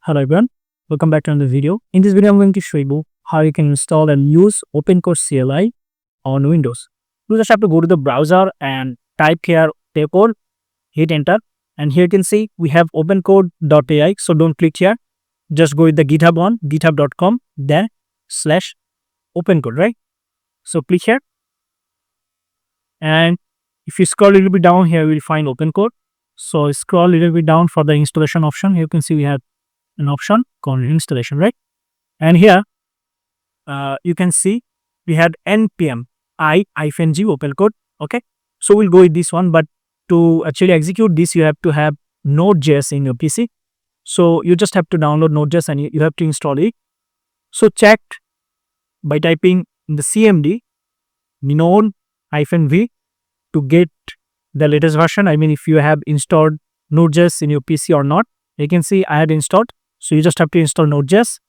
Hello everyone, welcome back to another video. In this video, I'm going to show you how you can install and use Opencode CLI on Windows. You just have to go to the browser and type here code, hit enter, and here you can see we have opencode.ai. So don't click here, just go with the GitHub on github.com then /opencode, right? So click here, and if you scroll a little bit down here, you will find Opencode. So scroll a little bit down for the installation option. Here you can see we have an option called installation, right? And here you can see we had npm i-g Opencode. Okay, so we'll go with this one, but to actually execute this, you have to have Node.js in your PC. So you just have to download Node.js and you have to install it. So check by typing in the cmd node-v to get the latest version. I mean, if you have installed Node.js in your PC or not. You can see I had installed. So you just have to install Node.js,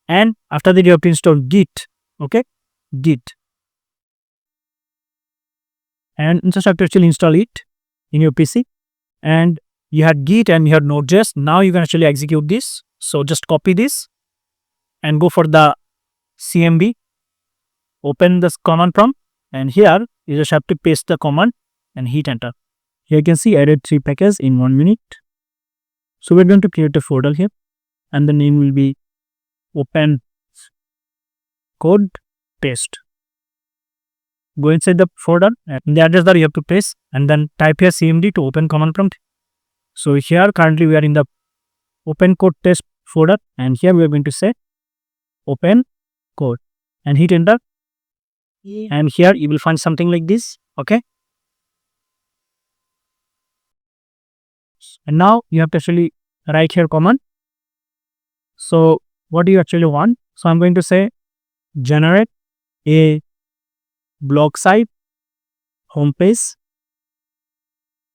and after that you have to install Git. Okay, Git, and you just have to actually install it in your PC. And you had Git and you had Node.js. Now you can actually execute this. So just copy this and go for the cmd. Open this command prompt, and here you just have to paste the command and hit enter. Here you can see added 3 packages in 1 minute. So we're going to create a folder here, and the name will be Opencode paste. Go inside the folder and the address that you have to paste, and then type here cmd to open command prompt. So here currently we are in the Opencode test folder, and here we are going to say Opencode and hit enter. And here you will find something like this. Okay, and now you have to actually write here command. So what do you actually want? So I'm going to say generate a blog site homepage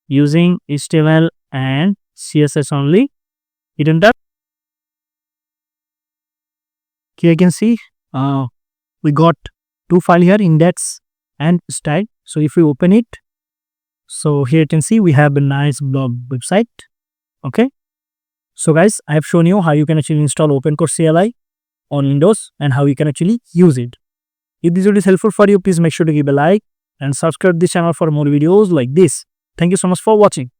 using HTML and CSS only. Hit enter. Here you can see we got 2 files here, index and style. So if we open it, so here you can see we have a nice blog website. Okay, so guys, I have shown you how you can actually install Opencode CLI on Windows and how you can actually use it. If this video is helpful for you, please make sure to give a like and subscribe this channel for more videos like this. Thank you so much for watching.